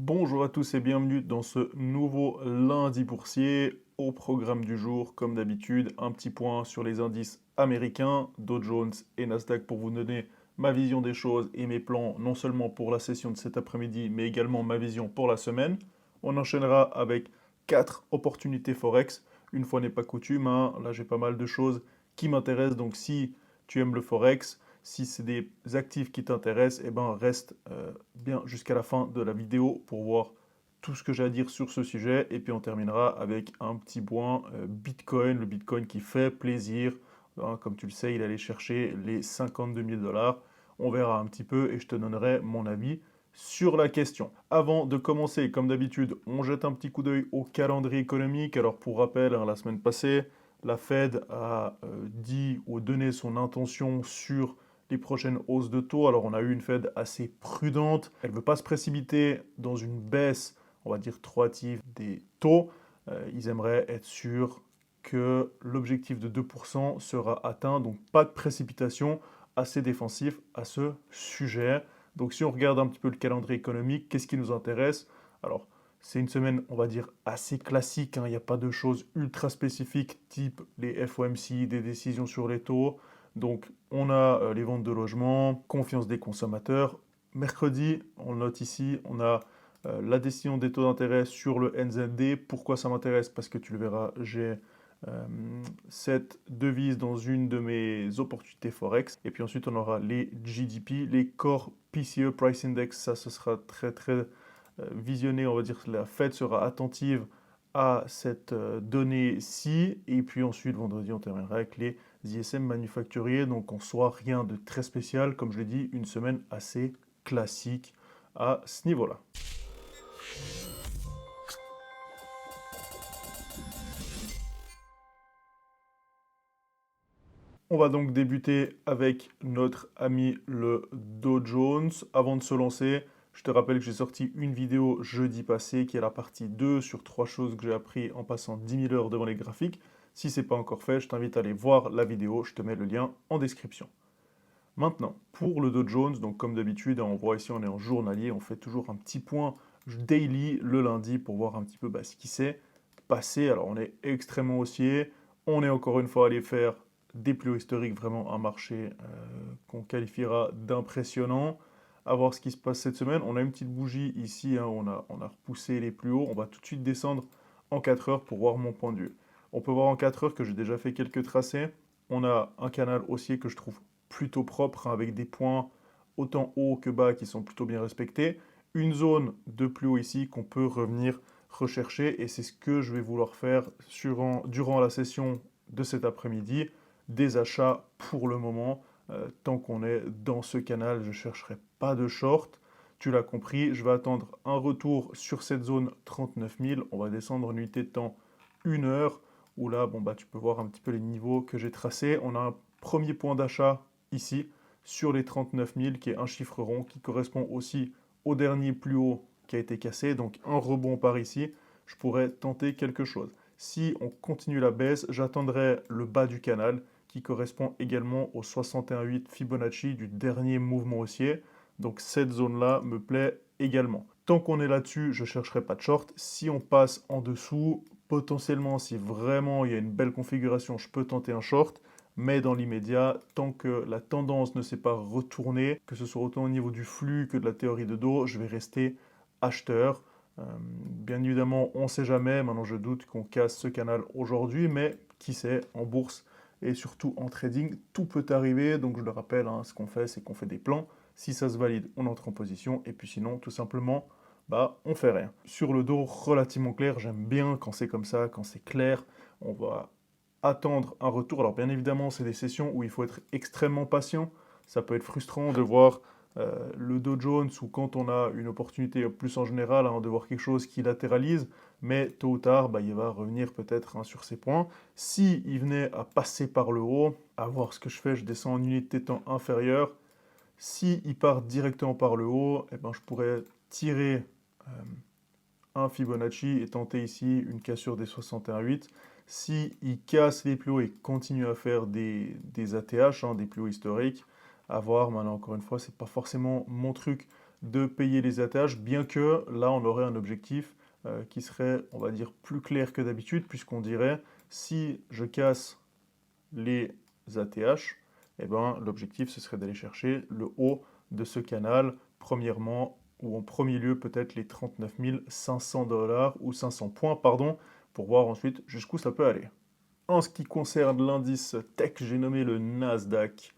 Bonjour à tous et bienvenue dans ce nouveau lundi boursier. Au programme du jour, comme d'habitude, un petit point sur les indices américains, Dow Jones et Nasdaq pour vous donner ma vision des choses et mes plans, non seulement pour la session de cet après-midi, mais également ma vision pour la semaine. On enchaînera avec 4 opportunités Forex. Une fois n'est pas coutume, hein, là j'ai pas mal de choses qui m'intéressent, donc si tu aimes le Forex, si c'est des actifs qui t'intéressent, eh ben reste bien jusqu'à la fin de la vidéo pour voir tout ce que j'ai à dire sur ce sujet. Et puis on terminera avec un petit point Bitcoin, le Bitcoin qui fait plaisir. Hein, comme tu le sais, il allait chercher les 52 000 dollars. On verra un petit peu et je te donnerai mon avis sur la question. Avant de commencer, comme d'habitude, on jette un petit coup d'œil au calendrier économique. Alors pour rappel, hein, la semaine passée, la Fed a dit ou donné son intention sur les prochaines hausses de taux. Alors on a eu une Fed assez prudente. Elle ne veut pas se précipiter dans une baisse, on va dire, trop hâtive des taux. Ils aimeraient être sûrs que l'objectif de 2% sera atteint. Donc pas de précipitation, assez défensif à ce sujet. Donc si on regarde un petit peu le calendrier économique, qu'est-ce qui nous intéresse? Alors c'est une semaine, on va dire, assez classique, hein. Il n'y a pas de choses ultra spécifiques, type les FOMC, des décisions sur les taux. Donc, on a les ventes de logements, confiance des consommateurs. Mercredi, on le note ici, on a la décision des taux d'intérêt sur le NZD. Pourquoi ça m'intéresse? Parce que tu le verras, j'ai euh, cette devise dans une de mes opportunités Forex. Et puis ensuite, on aura les GDP, les Core PCE Price Index. Ça, ce sera très, très visionné. On va dire que la Fed sera attentive à cette donnée-ci. Et puis ensuite, vendredi, on terminera avec les ISM manufacturiers. Donc en soi, rien de très spécial. Comme je l'ai dit, une semaine assez classique à ce niveau-là. On va donc débuter avec notre ami le Dow Jones. Avant de se lancer, je te rappelle que j'ai sorti une vidéo jeudi passé qui est la partie 2 sur 3 choses que j'ai appris en passant 10 000 heures devant les graphiques. Si ce n'est pas encore fait, je t'invite à aller voir la vidéo, je te mets le lien en description. Maintenant, pour le Dow Jones, donc comme d'habitude, on voit ici on est en journalier, on fait toujours un petit point daily le lundi pour voir un petit peu ce qui s'est passé. Alors on est extrêmement haussier, on est encore une fois allé faire des plus hauts historiques, vraiment un marché qu'on qualifiera d'impressionnant. À voir ce qui se passe cette semaine. On a une petite bougie ici, hein, on a repoussé les plus hauts. On va tout de suite descendre en 4 heures pour voir mon point de vue. On peut voir en 4 heures que j'ai déjà fait quelques tracés. On a un canal haussier que je trouve plutôt propre, hein, avec des points autant hauts que bas qui sont plutôt bien respectés. Une zone de plus haut ici qu'on peut revenir rechercher et c'est ce que je vais vouloir faire durant la session de cet après-midi. Des achats pour le moment. Tant qu'on est dans ce canal, je ne chercherai pas de short. Tu l'as compris, je vais attendre un retour sur cette zone 39 000. On va descendre en unité de temps 1 heure, où là, bon, tu peux voir un petit peu les niveaux que j'ai tracés. On a un premier point d'achat ici, sur les 39 000, qui est un chiffre rond, qui correspond aussi au dernier plus haut qui a été cassé. Donc un rebond par ici, je pourrais tenter quelque chose. Si on continue la baisse, j'attendrai le bas du canal, qui correspond également au 61,8 Fibonacci du dernier mouvement haussier. Donc cette zone-là me plaît également. Tant qu'on est là-dessus, je ne chercherai pas de short. Si on passe en dessous, potentiellement, si vraiment il y a une belle configuration, je peux tenter un short. Mais dans l'immédiat, tant que la tendance ne s'est pas retournée, que ce soit autant au niveau du flux que de la théorie de dos, je vais rester acheteur. Bien évidemment, on ne sait jamais. Maintenant, je doute qu'on casse ce canal aujourd'hui, mais qui sait, en bourse et surtout en trading, tout peut arriver. Donc, je le rappelle, hein, ce qu'on fait, c'est qu'on fait des plans. Si ça se valide, on entre en position. Et puis sinon, tout simplement, on fait rien. Sur le dos, relativement clair, j'aime bien quand c'est comme ça, quand c'est clair. On va attendre un retour. Alors bien évidemment, c'est des sessions où il faut être extrêmement patient. Ça peut être frustrant de voir le Dow Jones ou quand on a une opportunité plus en général, hein, de voir quelque chose qui latéralise, mais tôt ou tard, il va revenir peut-être, hein, sur ses points. Si il venait à passer par le haut, à voir ce que je fais, je descends en unité de temps inférieure. Si il part directement par le haut, je pourrais tirer euh, un Fibonacci et tenter ici une cassure des 61,8. Si il casse les plus hauts et continue à faire des ATH, hein, des plus hauts historiques, à voir. Maintenant, encore une fois, c'est pas forcément mon truc de payer les ATH, bien que là, on aurait un objectif qui serait, on va dire, plus clair que d'habitude, puisqu'on dirait, si je casse les ATH, eh ben, l'objectif, ce serait d'aller chercher le haut de ce canal, premièrement, ou en premier lieu, peut-être les 39 500 dollars ou 500 points, pardon, pour voir ensuite jusqu'où ça peut aller. En ce qui concerne l'indice tech, j'ai nommé le Nasdaq.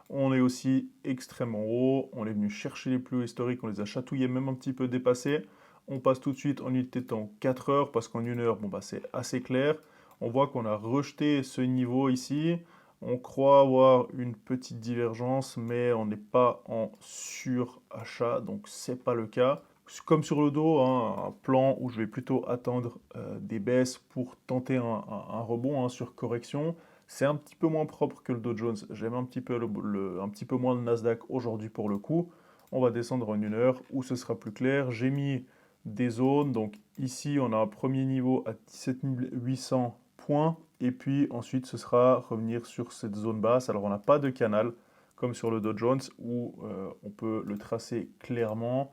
On est aussi extrêmement haut, on est venu chercher les plus hauts historiques, on les a chatouillés, même un petit peu dépassés. On passe tout de suite en unité de temps 4 heures, parce qu'en 1 heure, bon, bah, c'est assez clair. On voit qu'on a rejeté ce niveau ici. On croit avoir une petite divergence, mais on n'est pas en surachat, donc c'est pas le cas. Comme sur le dos, hein, un plan où je vais plutôt attendre des baisses pour tenter un rebond sur correction. C'est un petit peu moins propre que le Dow Jones. J'aime un petit peu, un petit peu moins le Nasdaq aujourd'hui pour le coup. On va descendre en 1 heure où ce sera plus clair. J'ai mis des zones. Donc ici, on a un premier niveau à 17 800 points. Et puis ensuite, ce sera revenir sur cette zone basse. Alors on n'a pas de canal comme sur le Dow Jones où on peut le tracer clairement.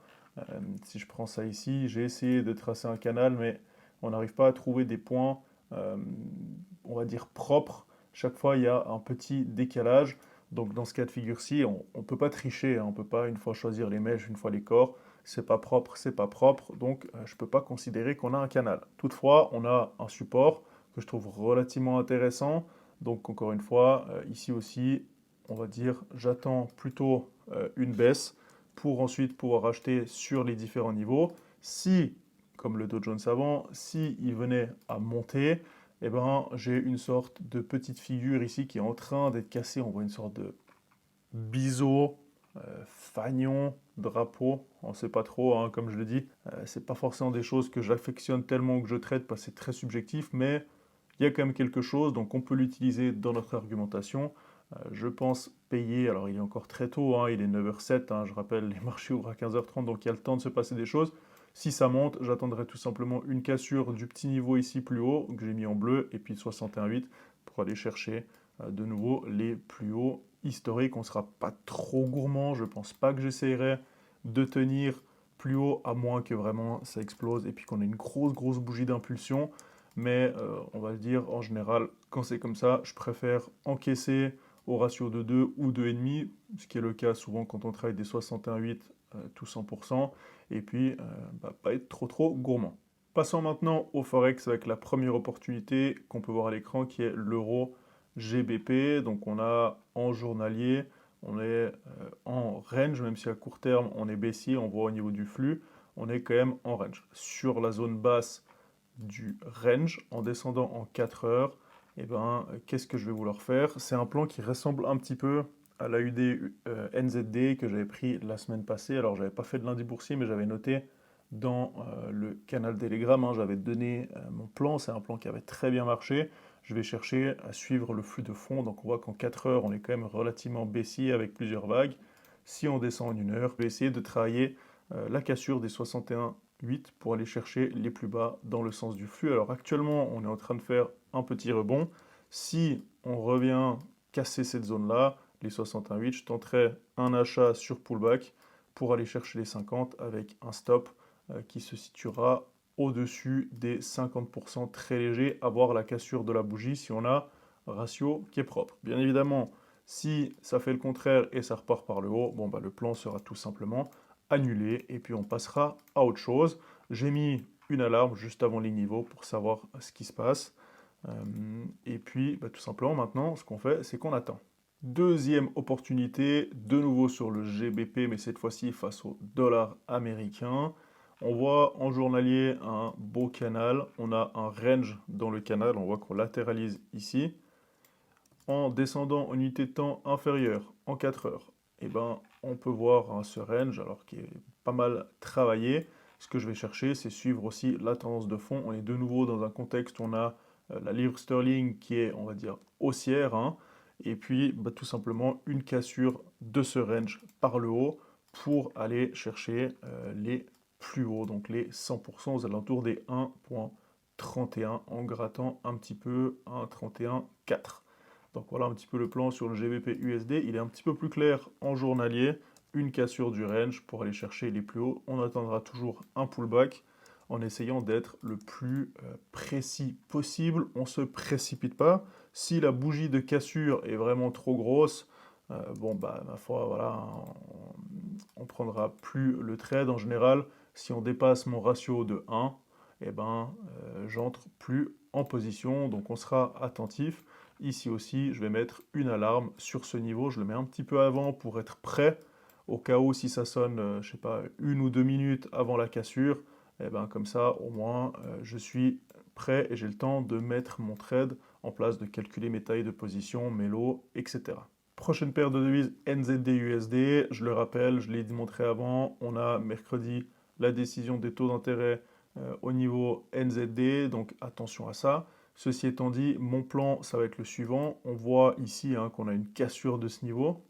Si je prends ça ici, j'ai essayé de tracer un canal, mais on n'arrive pas à trouver des points, on va dire, propres. Chaque fois, il y a un petit décalage. Donc dans ce cas de figure-ci, on ne peut pas tricher, hein. On ne peut pas une fois choisir les mèches, une fois les corps. C'est pas propre, c'est pas propre. Donc je ne peux pas considérer qu'on a un canal. Toutefois, on a un support que je trouve relativement intéressant. Donc encore une fois, ici aussi, on va dire, j'attends plutôt une baisse pour ensuite pouvoir acheter sur les différents niveaux. Si, comme le Dow Jones avant, si il venait à monter, eh ben, j'ai une sorte de petite figure ici qui est en train d'être cassée. On voit une sorte de biseau, fanion, drapeau, on ne sait pas trop, hein, comme je le dis. C'est pas forcément des choses que j'affectionne tellement que je traite parce que c'est très subjectif, mais il y a quand même quelque chose, donc on peut l'utiliser dans notre argumentation. Je pense payer, alors il est encore très tôt, hein, il est 9h07, hein, je rappelle, les marchés ouvrent à 15h30, donc il y a le temps de se passer des choses. Si ça monte, j'attendrai tout simplement une cassure du petit niveau ici plus haut, que j'ai mis en bleu, et puis 61,8 pour aller chercher de nouveau les plus hauts historiques. On ne sera pas trop gourmand, je ne pense pas que j'essayerai de tenir plus haut, à moins que vraiment ça explose et puis qu'on ait une grosse bougie d'impulsion. Mais on va le dire, en général, quand c'est comme ça, je préfère encaisser au ratio de 2 ou 2,5, ce qui est le cas souvent quand on travaille des 61,8 tout 100%, et puis pas être trop gourmand. Passons maintenant au Forex avec la première opportunité qu'on peut voir à l'écran qui est l'euro GBP. Donc on a en journalier, on est en range, même si à court terme on est baissier, on voit au niveau du flux, on est quand même en range. Sur la zone basse du range, en descendant en 4 heures, eh ben, qu'est-ce que je vais vouloir faire? C'est un plan qui ressemble un petit peu à la UD NZD que j'avais pris la semaine passée. Alors, j'avais pas fait de lundi boursier, mais j'avais noté dans le canal Telegram, hein, j'avais donné mon plan. C'est un plan qui avait très bien marché. Je vais chercher à suivre le flux de fond. Donc, on voit qu'en 4 heures, on est quand même relativement baissier avec plusieurs vagues. Si on descend en 1 heure, je vais essayer de travailler la cassure des 61,8 pour aller chercher les plus bas dans le sens du flux. Alors actuellement, on est en train de faire un petit rebond. Si on revient casser cette zone-là, les 61,8, je tenterai un achat sur pullback pour aller chercher les 50 avec un stop qui se situera au-dessus des 50% très léger, à voir la cassure de la bougie si on a un ratio qui est propre. Bien évidemment, si ça fait le contraire et ça repart par le haut, bon, bah, le plan sera tout simplement annulé et puis on passera à autre chose. J'ai mis une alarme juste avant les niveaux pour savoir ce qui se passe. Et puis tout simplement maintenant ce qu'on fait c'est qu'on attend. Deuxième opportunité, de nouveau sur le GBP mais cette fois-ci face au dollar américain. On voit en journalier un beau canal, on a un range dans le canal, on voit qu'on latéralise ici. En descendant en unité de temps inférieure en 4 heures, eh ben, on peut voir ce range alors qui est pas mal travaillé. Ce que je vais chercher, c'est suivre aussi la tendance de fond. On est de nouveau dans un contexte où on a la livre sterling qui est, on va dire, haussière, hein, et puis tout simplement une cassure de ce range par le haut pour aller chercher les plus hauts, donc les 100% aux alentours des 1,31 en grattant un petit peu 1,31,4. Donc voilà un petit peu le plan sur le GBP USD. Il est un petit peu plus clair en journalier. une cassure du range pour aller chercher les plus hauts. On attendra toujours un pullback en essayant d'être le plus précis possible. On ne se précipite pas. Si la bougie de cassure est vraiment trop grosse, bon, bah, ma foi, voilà, on prendra plus le trade. En général, si on dépasse mon ratio de 1, eh ben, j'entre plus en position, donc on sera attentif. Ici aussi, je vais mettre une alarme sur ce niveau. Je le mets un petit peu avant pour être prêt, au cas où si ça sonne, je sais pas, 1 ou 2 minutes avant la cassure, eh ben, comme ça, au moins, je suis prêt et j'ai le temps de mettre mon trade en place, de calculer mes tailles de position, mes lots, etc. Prochaine paire de devises NZD-USD, je le rappelle, je l'ai montré avant, on a mercredi la décision des taux d'intérêt au niveau NZD, donc attention à ça. Ceci étant dit, mon plan, ça va être le suivant. On voit ici hein, qu'on a une cassure de ce niveau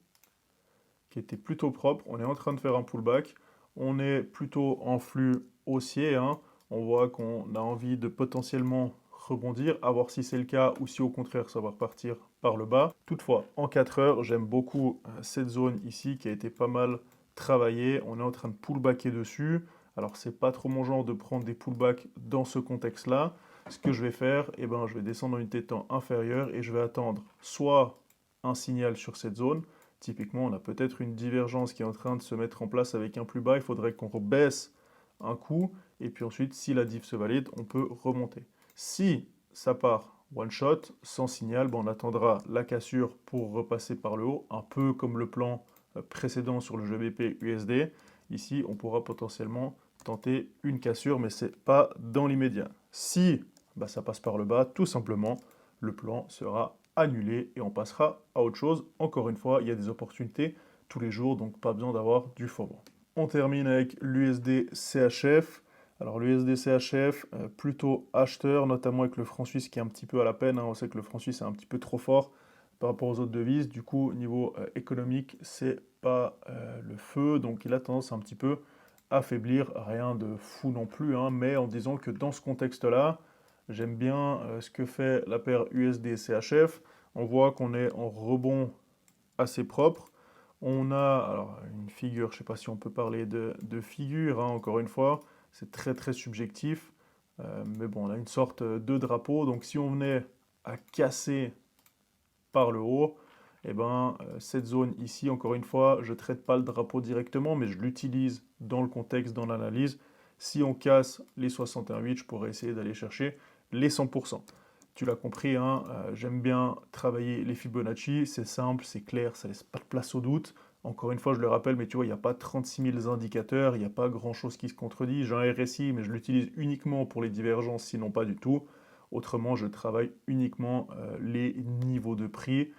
qui était plutôt propre. On est en train de faire un pullback. On est plutôt en flux haussier. Hein. On voit qu'on a envie de potentiellement rebondir, à voir si c'est le cas ou si au contraire ça va repartir par le bas. Toutefois, en 4 heures, j'aime beaucoup cette zone ici qui a été pas mal travaillée. On est en train de pullbacker dessus. Alors, c'est pas trop mon genre de prendre des pullbacks dans ce contexte-là. Ce que je vais faire, eh ben, je vais descendre en unité de temps inférieure et je vais attendre soit un signal sur cette zone. Typiquement, on a peut-être une divergence qui est en train de se mettre en place avec un plus bas. Il faudrait qu'on rebaisse un coup. Et puis ensuite, si la div se valide, on peut remonter. Si ça part one shot, sans signal, ben, on attendra la cassure pour repasser par le haut, un peu comme le plan précédent sur le GBP USD. Ici, on pourra potentiellement tenter une cassure, mais ce n'est pas dans l'immédiat. Si bah, ça passe par le bas, tout simplement, le plan sera annulé et on passera à autre chose. Encore une fois, il y a des opportunités tous les jours, donc pas besoin d'avoir du FOMO. On termine avec l'USD CHF. Alors l'USD CHF, plutôt acheteur, notamment avec le franc suisse qui est un petit peu à la peine. Hein. On sait que le franc suisse est un petit peu trop fort par rapport aux autres devises. Du coup, au niveau économique, c'est pas le feu. Donc il a tendance un petit peu à affaiblir. Rien de fou non plus, hein, mais en disant que dans ce contexte-là, j'aime bien ce que fait la paire USD-CHF. On voit qu'on est en rebond assez propre. On a alors, une figure, je ne sais pas si on peut parler de figure, hein, encore une fois, c'est très très subjectif. Mais bon, on a une sorte de drapeau. Donc si on venait à casser par le haut, eh ben, cette zone ici, encore une fois, je ne traite pas le drapeau directement, mais je l'utilise dans le contexte, dans l'analyse. Si on casse les 61,8, je pourrais essayer d'aller chercher les 100%. Tu l'as compris, hein, j'aime bien travailler les Fibonacci, c'est simple, c'est clair, ça laisse pas de place au doute. Encore une fois, je le rappelle, mais tu vois, il n'y a pas 36 000 indicateurs, il n'y a pas grand-chose qui se contredit. J'ai un RSI, mais je l'utilise uniquement pour les divergences, sinon pas du tout. Autrement, je travaille uniquement les niveaux de prix.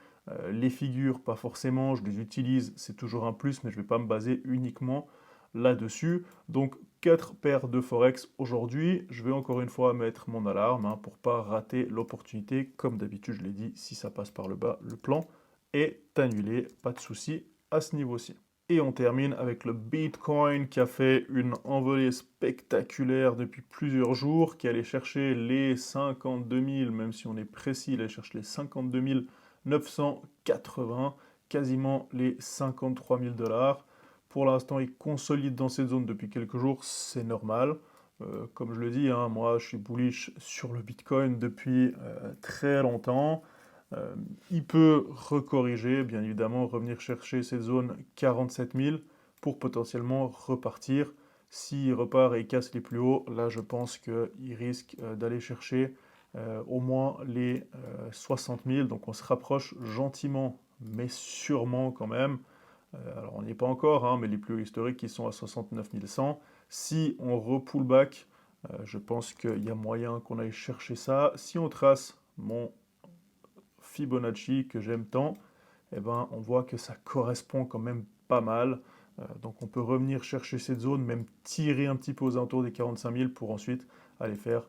Les figures, pas forcément, je les utilise, c'est toujours un plus, mais je ne vais pas me baser uniquement là-dessus. Donc, 4 paires de Forex aujourd'hui. Je vais encore une fois mettre mon alarme hein, pour ne pas rater l'opportunité. Comme d'habitude, je l'ai dit, si ça passe par le bas, le plan est annulé. Pas de souci à ce niveau-ci. Et on termine avec le Bitcoin qui a fait une envolée spectaculaire depuis plusieurs jours, qui allait chercher les 52 000, même si on est précis, il allait chercher les 52 980, quasiment les 53 000 dollars. Pour l'instant, il consolide dans cette zone depuis quelques jours, c'est normal. Comme je le dis, hein, moi je suis bullish sur le Bitcoin depuis très longtemps. Il peut recorriger, bien évidemment, revenir chercher cette zone 47 000 pour potentiellement repartir. S'il repart et il casse les plus hauts, là je pense qu'il risque d'aller chercher au moins les 60 000. Donc on se rapproche gentiment, mais sûrement quand même. Alors on n'y est pas encore, hein, mais les plus hauts historiques qui sont à 69 100. Si on repull back, je pense qu'il y a moyen qu'on aille chercher ça. Si on trace mon Fibonacci que j'aime tant, eh ben, on voit que ça correspond quand même pas mal. Donc on peut revenir chercher cette zone, même tirer un petit peu aux alentours des 45 000 pour ensuite aller faire,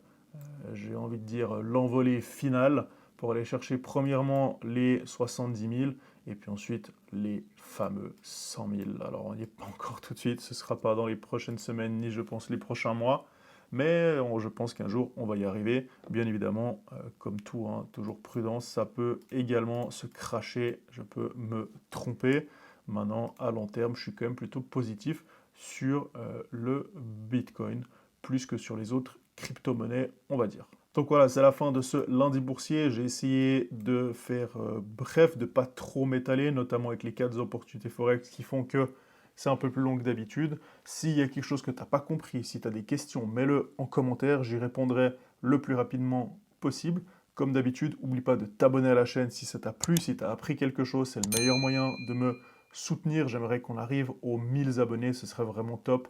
j'ai envie de dire, l'envolée finale pour aller chercher premièrement les 70 000 et puis ensuite les fameux 100 000. Alors on n'y est pas encore tout de suite, ce ne sera pas dans les prochaines semaines ni je pense les prochains mois. Mais je pense qu'un jour, on va y arriver. Bien évidemment, comme tout, hein, toujours prudence, ça peut également se cracher, je peux me tromper. Maintenant, à long terme, je suis quand même plutôt positif sur le Bitcoin, plus que sur les autres crypto-monnaies, on va dire. Donc voilà, c'est la fin de ce lundi boursier. J'ai essayé de faire bref, de pas trop m'étaler, notamment avec les 4 opportunités Forex qui font que c'est un peu plus long que d'habitude. S'il y a quelque chose que tu n'as pas compris, si tu as des questions, mets-le en commentaire, j'y répondrai le plus rapidement possible. Comme d'habitude, n'oublie pas de t'abonner à la chaîne si ça t'a plu, si tu as appris quelque chose, c'est le meilleur moyen de me soutenir. J'aimerais qu'on arrive aux 1000 abonnés, ce serait vraiment top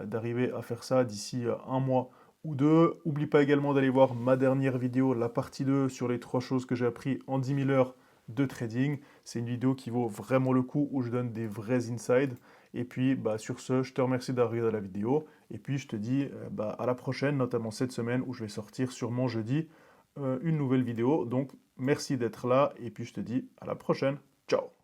d'arriver à faire ça d'ici un mois ou deux. N'oublie pas également d'aller voir ma dernière vidéo, la partie 2 sur les 3 choses que j'ai appris en 10 000 heures de trading. C'est une vidéo qui vaut vraiment le coup, où je donne des vrais insides. Et puis, sur ce, je te remercie d'avoir regardé la vidéo. Et puis, je te dis à la prochaine, notamment cette semaine, où je vais sortir sûrement jeudi une nouvelle vidéo. Donc, merci d'être là. Et puis, je te dis à la prochaine. Ciao!